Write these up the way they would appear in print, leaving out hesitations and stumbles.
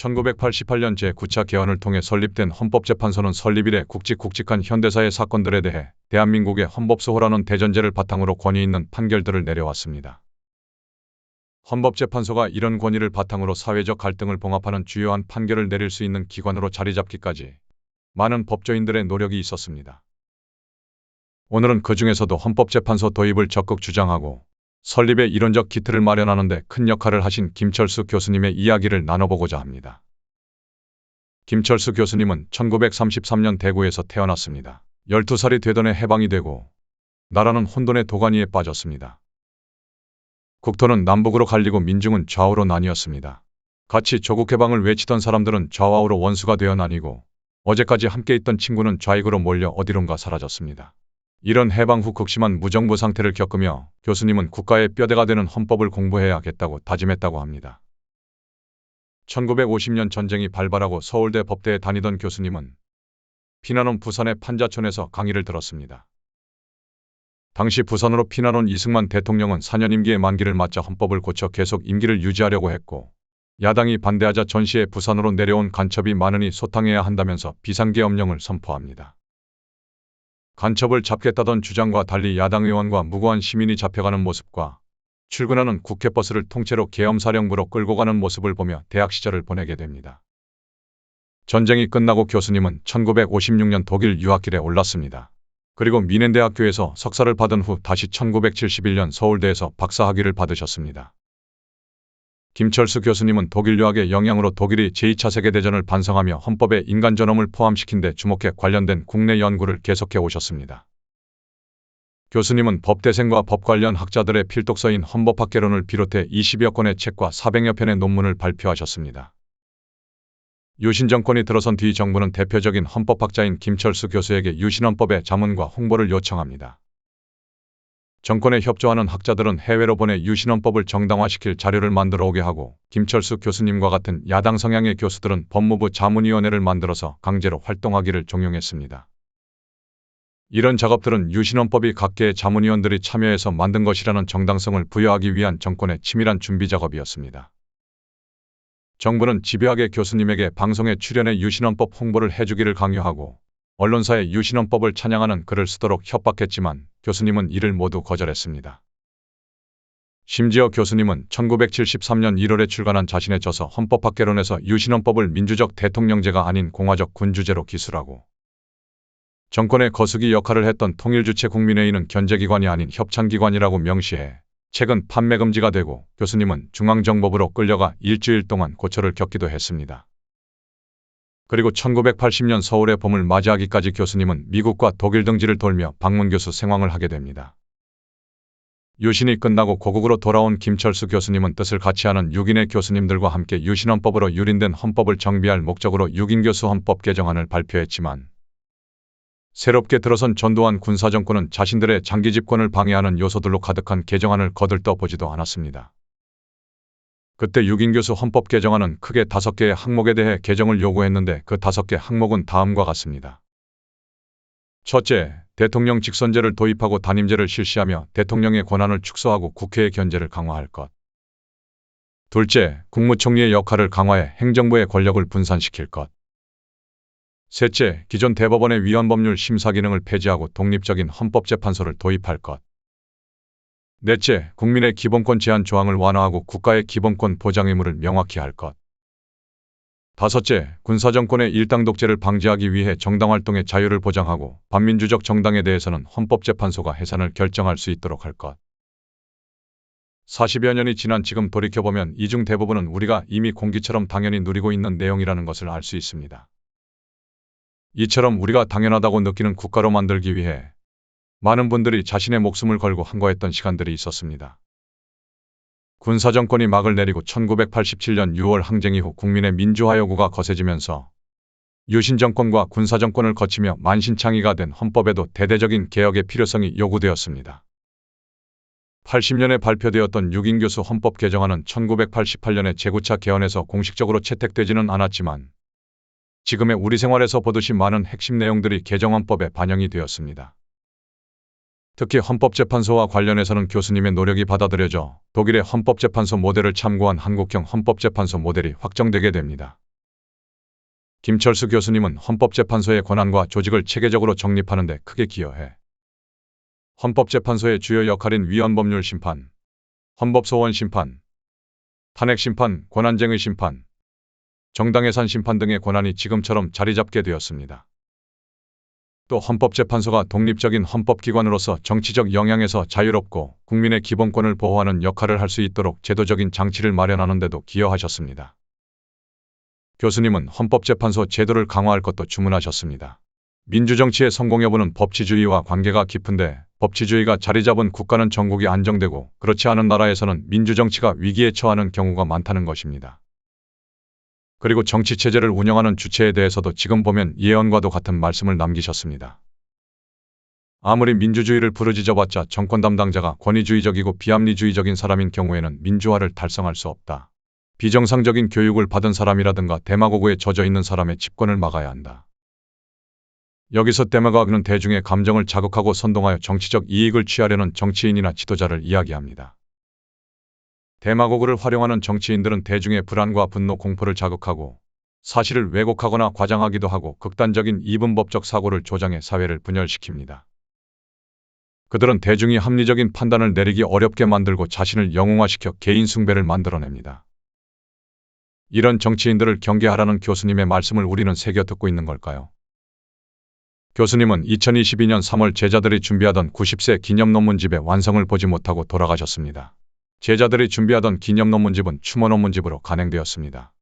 1988년 제9차 개헌을 통해 설립된 헌법재판소는 설립 이래 굵직굵직한 현대사의 사건들에 대해 대한민국의 헌법소호라는 대전제를 바탕으로 권위 있는 판결들을 내려왔습니다. 헌법재판소가 이런 권위를 바탕으로 사회적 갈등을 봉합하는 주요한 판결을 내릴 수 있는 기관으로 자리잡기까지 많은 법조인들의 노력이 있었습니다. 오늘은 그 중에서도 헌법재판소 도입을 적극 주장하고 설립의 이론적 기틀을 마련하는 데 큰 역할을 하신 김철수 교수님의 이야기를 나눠보고자 합니다. 김철수 교수님은 1933년 대구에서 태어났습니다. 12살이 되던 해 해방이 되고 나라는 혼돈의 도가니에 빠졌습니다. 국토는 남북으로 갈리고 민중은 좌우로 나뉘었습니다. 같이 조국해방을 외치던 사람들은 좌우로 원수가 되어 나뉘고 어제까지 함께 있던 친구는 좌익으로 몰려 어디론가 사라졌습니다. 이런 해방 후 극심한 무정부 상태를 겪으며 교수님은 국가의 뼈대가 되는 헌법을 공부해야겠다고 다짐했다고 합니다. 1950년 전쟁이 발발하고 서울대 법대에 다니던 교수님은 피난온 부산의 판자촌에서 강의를 들었습니다. 당시 부산으로 피난온 이승만 대통령은 4년 임기의 만기를 맞자 헌법을 고쳐 계속 임기를 유지하려고 했고 야당이 반대하자 전시에 부산으로 내려온 간첩이 많으니 소탕해야 한다면서 비상계엄령을 선포합니다. 간첩을 잡겠다던 주장과 달리 야당 의원과 무고한 시민이 잡혀가는 모습과 출근하는 국회버스를 통째로 계엄사령부로 끌고 가는 모습을 보며 대학 시절을 보내게 됩니다. 전쟁이 끝나고 교수님은 1956년 독일 유학길에 올랐습니다. 그리고 미넨대학교에서 석사를 받은 후 다시 1971년 서울대에서 박사학위를 받으셨습니다. 김철수 교수님은 독일 유학의 영향으로 독일이 제2차 세계대전을 반성하며 헌법에 인간 존엄을 포함시킨 데 주목해 관련된 국내 연구를 계속해 오셨습니다. 교수님은 법대생과 법 관련 학자들의 필독서인 헌법학개론을 비롯해 20여 권의 책과 400여 편의 논문을 발표하셨습니다. 유신 정권이 들어선 뒤 정부는 대표적인 헌법학자인 김철수 교수에게 유신헌법의 자문과 홍보를 요청합니다. 정권에 협조하는 학자들은 해외로 보내 유신헌법을 정당화시킬 자료를 만들어 오게 하고 김철수 교수님과 같은 야당 성향의 교수들은 법무부 자문위원회를 만들어서 강제로 활동하기를 종용했습니다. 이런 작업들은 유신헌법이 각계의 자문위원들이 참여해서 만든 것이라는 정당성을 부여하기 위한 정권의 치밀한 준비 작업이었습니다. 정부는 집요하게 교수님에게 방송에 출연해 유신헌법 홍보를 해주기를 강요하고 언론사에 유신헌법을 찬양하는 글을 쓰도록 협박했지만 교수님은 이를 모두 거절했습니다. 심지어 교수님은 1973년 1월에 출간한 자신의 저서 헌법학개론에서 유신헌법을 민주적 대통령제가 아닌 공화적 군주제로 기술하고 정권의 거수기 역할을 했던 통일주체국민회의는 견제기관이 아닌 협찬기관이라고 명시해 책은 판매 금지가 되고 교수님은 중앙정법으로 끌려가 일주일 동안 고초를 겪기도 했습니다. 그리고 1980년 서울의 봄을 맞이하기까지 교수님은 미국과 독일 등지를 돌며 방문교수 생활을 하게 됩니다. 유신이 끝나고 고국으로 돌아온 김철수 교수님은 뜻을 같이 하는 6인의 교수님들과 함께 유신헌법으로 유린된 헌법을 정비할 목적으로 6인교수 헌법 개정안을 발표했지만 새롭게 들어선 전두환 군사정권은 자신들의 장기 집권을 방해하는 요소들로 가득한 개정안을 거들떠보지도 않았습니다. 그때 6인교수 헌법 개정안은 크게 5개의 항목에 대해 개정을 요구했는데 그 5개 항목은 다음과 같습니다. 첫째, 대통령 직선제를 도입하고 단임제를 실시하며 대통령의 권한을 축소하고 국회의 견제를 강화할 것. 둘째, 국무총리의 역할을 강화해 행정부의 권력을 분산시킬 것. 셋째, 기존 대법원의 위헌법률 심사 기능을 폐지하고 독립적인 헌법재판소를 도입할 것. 넷째, 국민의 기본권 제한 조항을 완화하고 국가의 기본권 보장 의무를 명확히 할 것. 다섯째, 군사정권의 일당 독재를 방지하기 위해 정당활동의 자유를 보장하고 반민주적 정당에 대해서는 헌법재판소가 해산을 결정할 수 있도록 할 것. 40여 년이 지난 지금 돌이켜보면 이 중 대부분은 우리가 이미 공기처럼 당연히 누리고 있는 내용이라는 것을 알 수 있습니다. 이처럼 우리가 당연하다고 느끼는 국가로 만들기 위해 많은 분들이 자신의 목숨을 걸고 항거했던 시간들이 있었습니다. 군사정권이 막을 내리고 1987년 6월 항쟁 이후 국민의 민주화 요구가 거세지면서 유신정권과 군사정권을 거치며 만신창이가 된 헌법에도 대대적인 개혁의 필요성이 요구되었습니다. 80년에 발표되었던 6인교수 헌법 개정안은 1988년에 제9차 개헌에서 공식적으로 채택되지는 않았지만 지금의 우리 생활에서 보듯이 많은 핵심 내용들이 개정헌법에 반영이 되었습니다. 특히 헌법재판소와 관련해서는 교수님의 노력이 받아들여져 독일의 헌법재판소 모델을 참고한 한국형 헌법재판소 모델이 확정되게 됩니다. 김철수 교수님은 헌법재판소의 권한과 조직을 체계적으로 정립하는 데 크게 기여해 헌법재판소의 주요 역할인 위헌법률 심판, 헌법소원 심판, 탄핵심판, 권한쟁의 심판, 정당해산 심판 등의 권한이 지금처럼 자리잡게 되었습니다. 또 헌법재판소가 독립적인 헌법기관으로서 정치적 영향에서 자유롭고 국민의 기본권을 보호하는 역할을 할 수 있도록 제도적인 장치를 마련하는 데도 기여하셨습니다. 교수님은 헌법재판소 제도를 강화할 것도 주문하셨습니다. 민주정치의 성공 여부는 법치주의와 관계가 깊은데 법치주의가 자리잡은 국가는 전국이 안정되고 그렇지 않은 나라에서는 민주정치가 위기에 처하는 경우가 많다는 것입니다. 그리고 정치체제를 운영하는 주체에 대해서도 지금 보면 예언과도 같은 말씀을 남기셨습니다. 아무리 민주주의를 부르짖어봤자 정권 담당자가 권위주의적이고 비합리주의적인 사람인 경우에는 민주화를 달성할 수 없다. 비정상적인 교육을 받은 사람이라든가 데마고그에 젖어 있는 사람의 집권을 막아야 한다. 여기서 데마고그는 대중의 감정을 자극하고 선동하여 정치적 이익을 취하려는 정치인이나 지도자를 이야기합니다. 데마고그를 활용하는 정치인들은 대중의 불안과 분노, 공포를 자극하고 사실을 왜곡하거나 과장하기도 하고 극단적인 이분법적 사고를 조장해 사회를 분열시킵니다. 그들은 대중이 합리적인 판단을 내리기 어렵게 만들고 자신을 영웅화시켜 개인 숭배를 만들어냅니다. 이런 정치인들을 경계하라는 교수님의 말씀을 우리는 새겨 듣고 있는 걸까요? 교수님은 2022년 3월 제자들이 준비하던 90세 기념 논문집의 완성을 보지 못하고 돌아가셨습니다. 제자들이 준비하던 기념 논문집은 추모 논문집으로 간행되었습니다.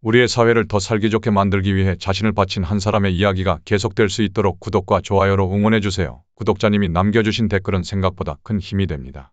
우리의 사회를 더 살기 좋게 만들기 위해 자신을 바친 한 사람의 이야기가 계속될 수 있도록 구독과 좋아요로 응원해주세요. 구독자님이 남겨주신 댓글은 생각보다 큰 힘이 됩니다.